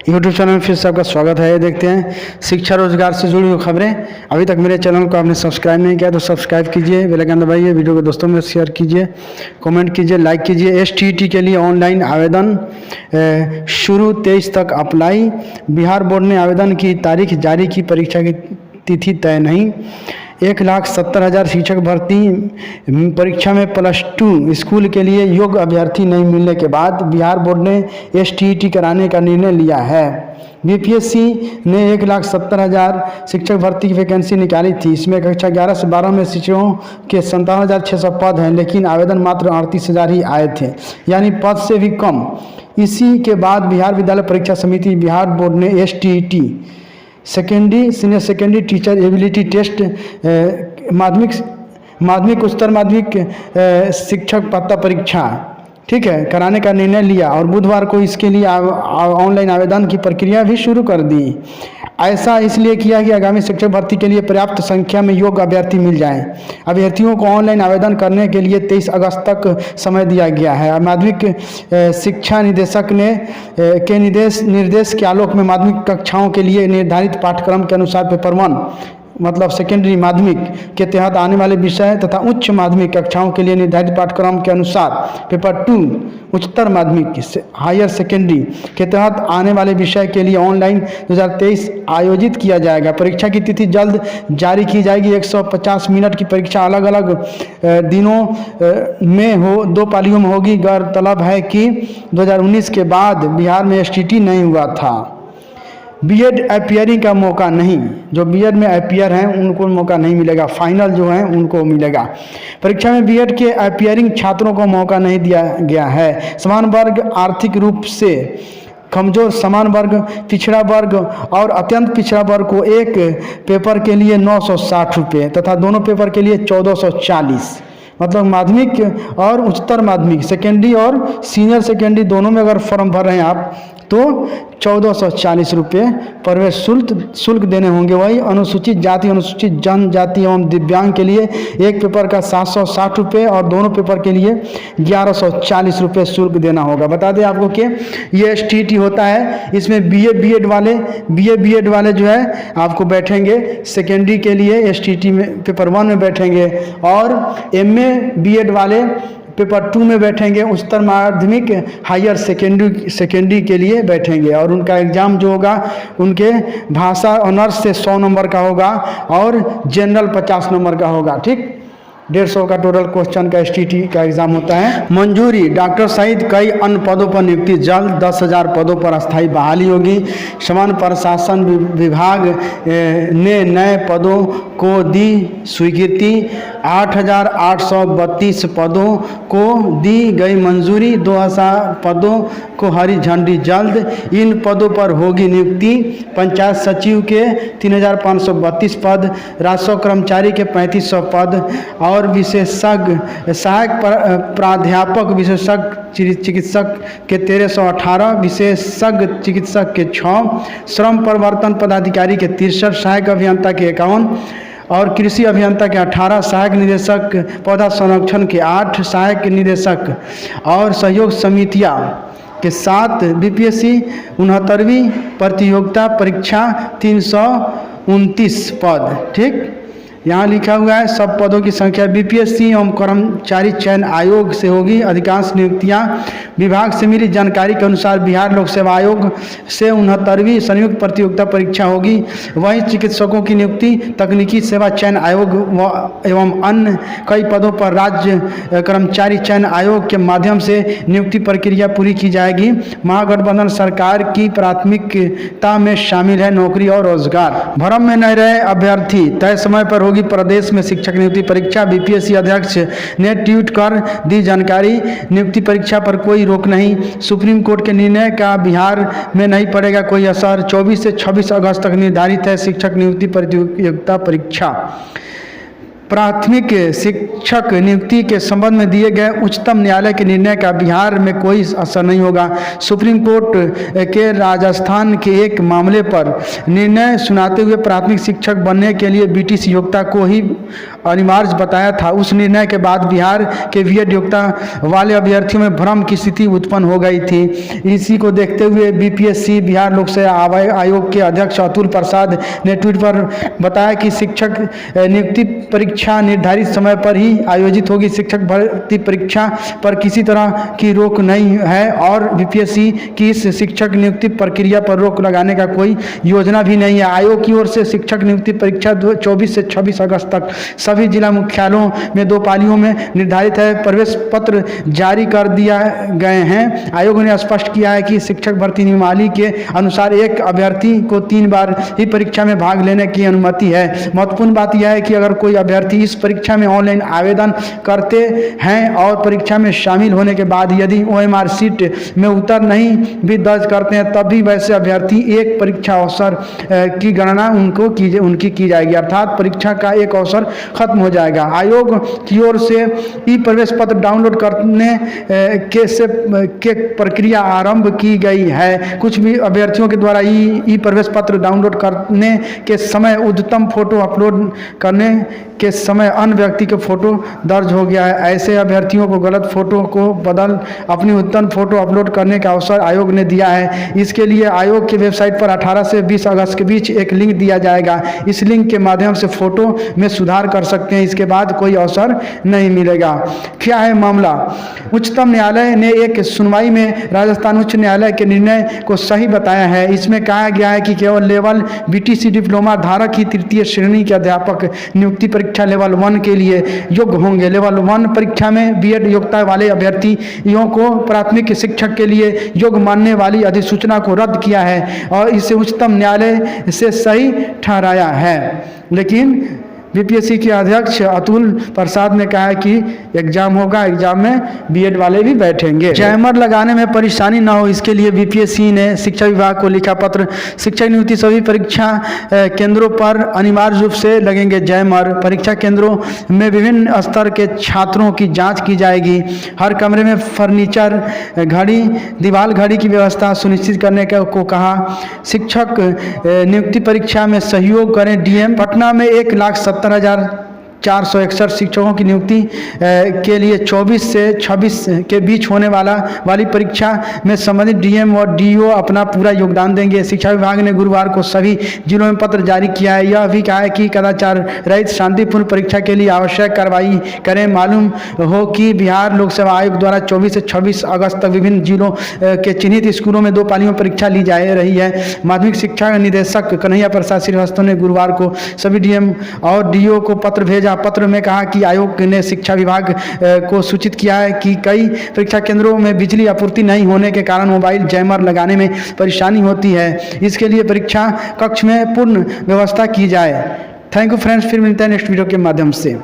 YouTube channel में फिर से आपका स्वागत है। देखते हैं शिक्षा रोजगार से जुड़ी हुई खबरें। अभी तक मेरे चैनल को आपने सब्सक्राइब नहीं किया तो सब्सक्राइब कीजिए, बेल आइकन दबाइए, वीडियो को दोस्तों में शेयर कीजिए, कमेंट कीजिए, लाइक कीजिए। STET के लिए ऑनलाइन आवेदन शुरू 23 तक अप्लाई। बिहार बोर्ड ने आवेदन की तारीख जारी की, परीक्षा की तिथि तय नहीं। 1,70,000 शिक्षक भर्ती परीक्षा में +2 स्कूल के लिए योग्य अभ्यर्थी नहीं मिलने के बाद बिहार बोर्ड ने STET कराने का निर्णय लिया है। BPSC ने 1,70,000 शिक्षक भर्ती की वैकेंसी निकाली थी। इसमें कक्षा 11 से 12 में शिक्षकों के 57,600 पद हैं, लेकिन आवेदन मात्र 38,000 ही आए थे, यानी पद से भी कम। इसी के बाद बिहार विद्यालय परीक्षा समिति बिहार बोर्ड ने STET secondary senior secondary teacher ability test माध्यमिक उच्चतर माध्यमिक शिक्षक पात्रता परीक्षा ठीक है कराने का निर्णय लिया और बुधवार को इसके लिए ऑनलाइन आवेदन की प्रक्रिया भी शुरू कर दी। ऐसा इसलिए किया कि आगामी शिक्षक भर्ती के लिए पर्याप्त संख्या में योग्य अभ्यर्थी मिल जाएं। अभ्यर्थियों को ऑनलाइन आवेदन करने के लिए 23 अगस्त तक समय दिया गया है। माध्यमिक शिक्षा निदेशक ने के निर्देश के आलोक में माध्यमिक कक्षाओं के लिए निर्धारित पाठ्यक्रम के अनुसार पेपर 1 मतलब सेकेंडरी माध्यमिक के तहत आने वाले विषय तथा उच्च माध्यमिक कक्षाओं के लिए निर्धारित पाठ्यक्रम के अनुसार पेपर 2 उच्चतर माध्यमिक हायर सेकेंडरी के तहत आने वाले विषय के लिए ऑनलाइन 2023 आयोजित किया जाएगा। परीक्षा की तिथि जल्द जारी की जाएगी। 150 मिनट की परीक्षा अलग अलग दिनों में 2 पालियों में होगी। गौरतलब है कि 2019 के बाद बिहार में STET नहीं हुआ था। बीएड अपियरिंग का मौका नहीं, जो बीएड में अपियर हैं उनको मौका नहीं मिलेगा, फाइनल जो हैं उनको मिलेगा। परीक्षा में बीएड के अपियरिंग छात्रों को मौका नहीं दिया गया है। समान वर्ग, आर्थिक रूप से कमजोर, समान वर्ग, पिछड़ा वर्ग और अत्यंत पिछड़ा वर्ग को एक पेपर के लिए 960 रुपये तथा दोनों पेपर के लिए 1440, मतलब माध्यमिक और उच्चतर माध्यमिक सेकेंडरी और सीनियर सेकेंडरी दोनों में अगर फॉर्म भर रहे हैं आप तो 1440 रुपये प्रवेश शुल्क देने होंगे। वही अनुसूचित जाति, अनुसूचित जनजाति एवं दिव्यांग के लिए एक पेपर का 760 रुपये और दोनों पेपर के लिए 1140 रुपये शुल्क देना होगा। बता दें आपको कि ये STET होता है। इसमें BA BEd वाले जो है आपको बैठेंगे सेकेंडरी के लिए STET में पेपर 1 में बैठेंगे और MA BEd वाले पेपर 2 में बैठेंगे। उच्चतर माध्यमिक हायर सेकेंडरी के लिए बैठेंगे और उनका एग्ज़ाम जो होगा उनके भाषा ऑनर्स से 100 नंबर का होगा और जनरल 50 नंबर का होगा। ठीक, 150 का टोटल क्वेश्चन का STET का एग्जाम होता है। मंजूरी, डॉक्टर सहित कई अन्य पदों पर नियुक्ति जल्द। 10,000 पदों पर अस्थायी बहाली होगी। समान प्रशासन विभाग ने नए पदों को दी स्वीकृति। 8,832 पदों को दी गई मंजूरी। 2,000 पदों को हरी झंडी जल्द। इन पदों पर होगी नियुक्ति। पंचायत सचिव के 3,532 पद, राजस्व कर्मचारी के 3500 पद और विशेषज्ञ सहायक प्राध्यापक विशेषज्ञ चिकित्सक के 1,318, विशेषज्ञ चिकित्सक के 6, श्रम प्रवर्तन पदाधिकारी के 63, सहायक अभियंता के 51 और कृषि अभियंता के 18, सहायक निदेशक पौधा संरक्षण के 8, सहायक निदेशक और सहयोग समितियां के 7। BPSC 69वीं प्रतियोगिता परीक्षा 329 पद। ठीक, यहाँ लिखा हुआ है सब पदों की संख्या BPSC एवं कर्मचारी चयन आयोग से होगी। अधिकांश नियुक्तियाँ विभाग से मिली जानकारी के अनुसार बिहार लोक सेवा आयोग से 69वीं संयुक्त प्रतियोगिता परीक्षा होगी। वहीं चिकित्सकों की नियुक्ति तकनीकी सेवा चयन आयोग एवं अन्य कई पदों पर राज्य कर्मचारी चयन आयोग के माध्यम से नियुक्ति प्रक्रिया पूरी की जाएगी। महागठबंधन सरकार की प्राथमिकता में शामिल है नौकरी और रोजगार। भ्रम में नहीं रहे अभ्यर्थी, तय समय पर होगी प्रदेश में शिक्षक नियुक्ति परीक्षा। BPSC अध्यक्ष ने ट्वीट कर दी जानकारी। नियुक्ति परीक्षा पर कोई रोक नहीं। सुप्रीम कोर्ट के निर्णय का बिहार में नहीं पड़ेगा कोई असर। 24 से 26 अगस्त तक निर्धारित है शिक्षक नियुक्ति प्रतियोगिता परीक्षा। प्राथमिक शिक्षक नियुक्ति के संबंध में दिए गए उच्चतम न्यायालय के निर्णय का बिहार में कोई असर नहीं होगा। सुप्रीम कोर्ट के राजस्थान के एक मामले पर निर्णय सुनाते हुए प्राथमिक शिक्षक बनने के लिए BTC योग्यता को ही अनिवार्य बताया था। उस निर्णय के बाद बिहार के बीएड योग्यता वाले अभ्यर्थियों में भ्रम की स्थिति उत्पन्न हो गई थी। इसी को देखते हुए बीपीएससी बिहार लोक सेवा आयोग के अध्यक्ष अतुल प्रसाद ने ट्वीट पर बताया कि शिक्षक नियुक्ति परीक्षा निर्धारित समय पर ही आयोजित होगी। शिक्षक भर्ती परीक्षा पर किसी तरह की रोक नहीं है और बीपीएससी की इस शिक्षक नियुक्ति प्रक्रिया पर रोक लगाने का कोई योजना भी नहीं है। आयोग की ओर से शिक्षक नियुक्ति परीक्षा 24 से 26 अगस्त तक सभी जिला मुख्यालयों में 2 पालियों में निर्धारित है। प्रवेश पत्र जारी कर दिया गए हैं। आयोग ने स्पष्ट किया है कि शिक्षक भर्ती नियमावली के अनुसार एक अभ्यर्थी को 3 बार ही परीक्षा में भाग लेने की अनुमति है। महत्वपूर्ण बात यह है कि अगर कोई अभ्यर्थी इस परीक्षा में ऑनलाइन आवेदन करते हैं और परीक्षा में शामिल होने के बाद यदि ओएमआर सीट में उत्तर नहीं भी दर्ज करते हैं तब भी वैसे अभ्यर्थी एक परीक्षा अवसर की गणना उनकी की जाएगी, अर्थात परीक्षा का एक अवसर खत्म हो जाएगा। आयोग की ओर से ई प्रवेश पत्र डाउनलोड करने के प्रक्रिया आरंभ की गई है। कुछ भी अभ्यर्थियों के द्वारा ई प्रवेश पत्र डाउनलोड करने के समय उच्चतम फोटो अपलोड करने के समय अन्य व्यक्ति के फोटो दर्ज हो गया है। ऐसे अभ्यर्थियों को गलत फोटो को बदल अपनी उच्चतम फोटो अपलोड करने का अवसर आयोग ने दिया है। इसके लिए आयोग की वेबसाइट पर 18 से 20 अगस्त के बीच एक लिंक दिया जाएगा। इस लिंक के माध्यम से फोटो में सुधार कर सकते हैं। इसके बाद कोई अवसर नहीं मिलेगा। क्या है मामला? उच्चतम न्यायालय ने एक सुनवाई में राजस्थान उच्च न्यायालय के निर्णय को सही बताया है। इसमें कहा गया है कि केवल लेवल बीटीसी डिप्लोमा धारक ही तृतीय श्रेणी के अध्यापक नियुक्ति परीक्षा लेवल 1 के लिए योग्य होंगे। लेवल 1 परीक्षा में बीएड योग्यता वाले अभ्यर्थियों को प्राथमिक शिक्षक के लिए योग्य मानने वाली अधिसूचना को रद्द किया है और इसे उच्चतम न्यायालय से सही ठहराया है। लेकिन बीपीएससी के अध्यक्ष अतुल प्रसाद ने कहा है कि एग्जाम होगा, एग्जाम में बीएड वाले भी बैठेंगे। जैमर लगाने में परेशानी ना हो इसके लिए बीपीएससी ने शिक्षा विभाग को लिखा पत्र। शिक्षक नियुक्ति सभी परीक्षा केंद्रों पर अनिवार्य रूप से लगेंगे जैमर। परीक्षा केंद्रों में विभिन्न स्तर के छात्रों की जाँच की जाएगी। हर कमरे में फर्नीचर, घड़ी, दीवार घड़ी की व्यवस्था सुनिश्चित करने को कहा। शिक्षक नियुक्ति परीक्षा में सहयोग करें डीएम। पटना में 1,70,461 शिक्षकों की नियुक्ति के लिए 24 से 26 के बीच होने वाली परीक्षा में संबंधित डीएम और डीओ अपना पूरा योगदान देंगे। शिक्षा विभाग ने गुरुवार को सभी जिलों में पत्र जारी किया है। यह भी कहा है कि कदाचार रहित शांतिपूर्ण परीक्षा के लिए आवश्यक कार्रवाई करें। मालूम हो कि बिहार लोक सेवा आयोग द्वारा 24 से 26 अगस्त तक विभिन्न जिलों के चिन्हित स्कूलों में 2 पालियों में परीक्षा ली जा रही है। माध्यमिक शिक्षा निदेशक कन्हैया प्रसाद श्रीवास्तव ने गुरुवार को सभी डीएम और डीओ को पत्र भेजा। पत्र में कहा कि आयोग ने शिक्षा विभाग को सूचित किया है कि कई परीक्षा केंद्रों में बिजली आपूर्ति नहीं होने के कारण मोबाइल जैमर लगाने में परेशानी होती है। इसके लिए परीक्षा कक्ष में पूर्ण व्यवस्था की जाए। थैंक यू फ्रेंड्स, फिर मिलते हैं नेक्स्ट वीडियो के माध्यम से।